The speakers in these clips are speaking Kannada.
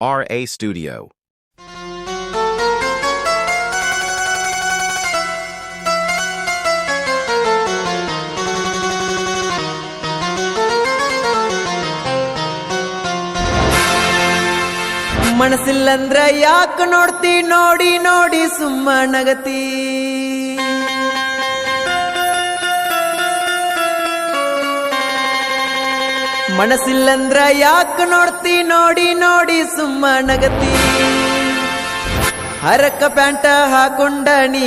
RA Studio. ಮನಸ್ಸಿಲ್ಲಂದ್ರ ಯಾಕ ನೋಡ್ತಿ ನೋಡಿ ನೋಡಿ ಸುಮ್ಮ ನಗತಿ ಮನಸ್ಸಿಲ್ಲಂದ್ರ ಯಾಕ ನೋಡ್ತಿ ನೋಡಿ ನೋಡಿ ಸುಮ್ಮ ನಗತಿ ಹರಕ ಪ್ಯಾಂಟ ಹಾಕೊಂಡ ನೀ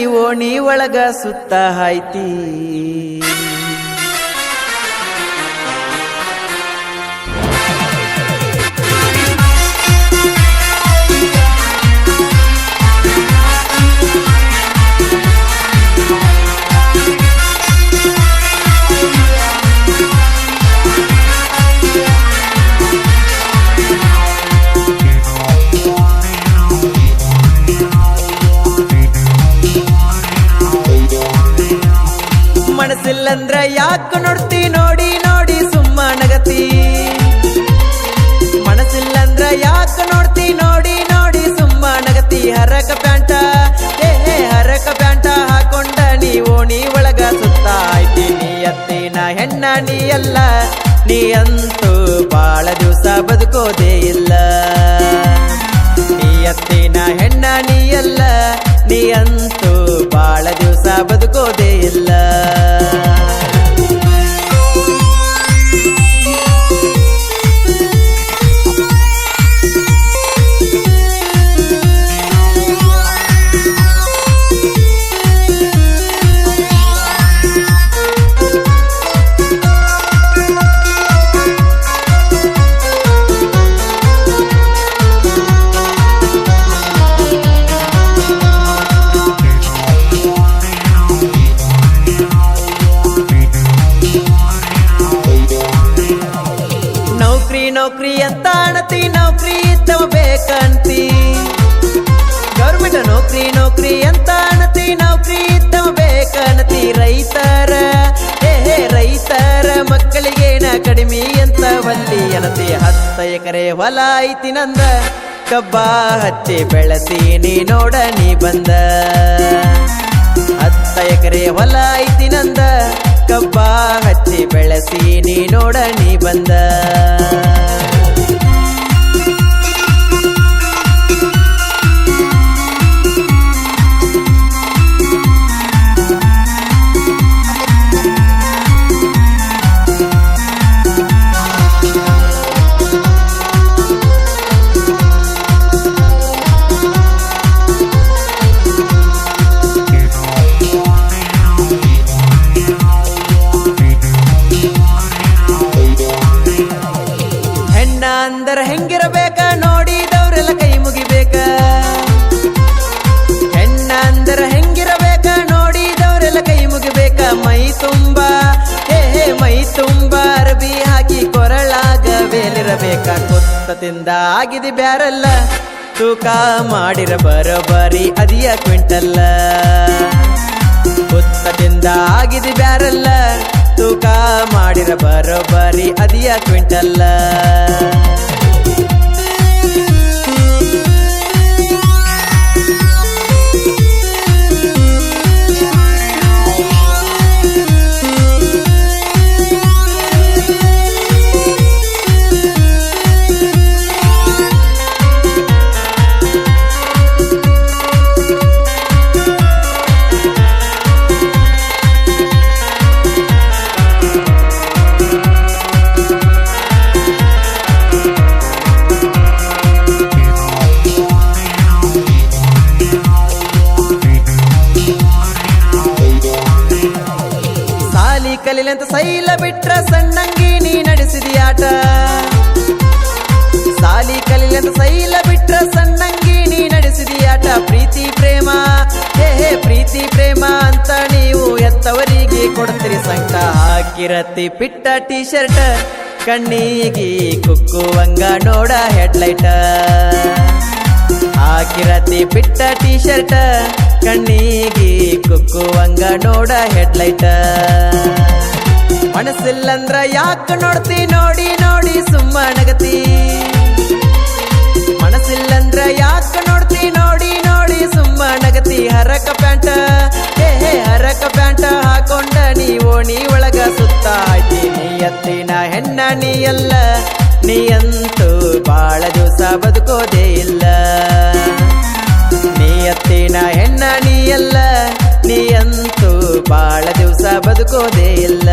ಒಳಗ ಸುತ್ತ ಹಾಯ್ತಿ ಮನಸ್ಸಿಲ್ಲಂದ್ರ ಯಾಕ ನೋಡ್ತಿ ನೋಡಿ ನೋಡಿ ಸುಮ್ಮ ನಗತಿ ಮನಸ್ಸಿಲ್ಲಂದ್ರ ಯಾಕ ನೋಡ್ತಿ ನೋಡಿ ನೋಡಿ ಸುಮ್ಮ ನಗತಿ ಹರಕ ಪ್ಯಾಂಟ ಹರಕ ಪ್ಯಾಂಟ ಹಾಕೊಂಡ ನೀ ಒಳಗ ಸುತ್ತ ಆಯ್ತಿ ನೀ ಅತ್ತಿನ ಹೆಣ್ಣ ನೀ ಅಲ್ಲ ನೀ ಅಂತೂ ಬಾಳ ದಿವಸ ಬದುಕೋದೇ ಇಲ್ಲ ನೀ ಅತ್ತಿನ ಹೆಣ್ಣ ನೀ ಅಲ್ಲ ನೀ ಅಂತೂ ಬಾಳ ದಿವಸ ಬದುಕೋದೇ ಇಲ್ಲ ನೌಕ್ರಿ ಅಂತ ಅಣತಿ ನೌಕ್ರಿ ಇದ್ದವ ಬೇಕಂತಿ ಗೌರ್ಮೆಂಟ್ ನೌಕ್ರಿ ಅಂತ ಅಣತಿ ನೌಕ್ರಿ ಇದ್ದವ ಬೇಕಂತಿ ರೈತರ ಮಕ್ಕಳಿಗೇನ ಕಡಿಮೆ ಅಂತ ಒಲ್ಲಿ ಅನತಿ 10 ಎಕರೆ ಹೊಲ ಐತಿ ನಂದ ಕಬ್ಬ ಹಚ್ಚಿ ಬೆಳತೀನಿ ನೋಡ ನೀ ಬಂದ 10 ಎಕರೆ ಹೊಲ ಐತಿ ನಂದ ಕಬ್ಬ ಹಚ್ಚಿ ಬೆಳತೀನಿ ನೋಡ ನೀ ಬಂದ ಅಂದರ ಹೆಂಗಿರಬೇಕ ನೋಡಿದವ್ರೆಲ್ಲ ಕೈ ಮುಗಿಬೇಕ ಹೆಣ್ಣ ಅಂದರ ಹೆಂಗಿರಬೇಕ ನೋಡಿದವ್ರೆಲ್ಲ ಕೈ ಮುಗಿಬೇಕ ಮೈ ತುಂಬ ಅರಬಿ ಹಾಕಿ ಕೊರಳಾಗ ಬೇಲಿರಬೇಕ ಕೊತ್ತದಿಂದ ಆಗಿದಿ ಬ್ಯಾರಲ್ಲ ತೂಕ ಮಾಡಿರ ಬರೋಬರಿ ಅದಿಯ ಕ್ವಿಂಟಲ್ಲ ಕೊತ್ತದಿಂದ ಆಗಿದಿ ಬ್ಯಾರಲ್ಲ ತೂಕ ಮಾಡಿರ ಬರೋಬರಿ ಅದಿಯ ಕ್ವಿಂಟಲ್ಲ ಕಲಿಲಂತ ಸೈಲ ಬಿಟ್ರ ಸಣ್ಣಂಗಿ ನೀ ನಡೆಸಿದಿ ಆಟ ಸಾಲಿ ಕಲಿಲಂತ ಸೈಲ ಬಿಟ್ರ ಸಣ್ಣಂಗಿ ನೀ ನಡೆಸಿದಿ ಆಟ ಪ್ರೀತಿ ಪ್ರೇಮ ಅಂತ ನೀವು ಎತ್ತವರಿಗೆ ಕೊಡ್ತೀರಿ ಸಂಕ ಹಾಕಿರತಿ ಪಿಟ್ಟ ಟೀ ಶರ್ಟ್ ಕಣ್ಣಿಗಿ ಕುಕ್ಕುವಂಗ ನೋಡ ಹೆಡ್ಲೈಟ್ ಹಾಕಿರತಿ ಪಿಟ್ಟ ಟೀ ಶರ್ಟ್ ಕಣ್ಣಿಗಿ ಕುಕ್ಕುವಂಗ ನೋಡ ಹೆಡ್ಲೈಟ್ ಮನಸ್ಸಿಲ್ಲಂದ್ರ ಯಾಕ ನೋಡ್ತಿ ನೋಡಿ ನೋಡಿ ಸುಮ್ಮ ನಗತಿ ಮನಸ್ಸಿಲ್ಲ ಹೆಣ್ಣ ನೀಯಲ್ಲ, ನೀಯಂತೂ ಬಾಳ ದಿವಸ ಬದುಕೋದೇ ಇಲ್ಲ. ನೀಯತ್ತಿನ ಹೆಣ್ಣ ನೀಯಲ್ಲ, ನೀಯಂತೂ ಬಾಳ ದಿವಸ ಬದುಕೋದೇ ಇಲ್ಲ.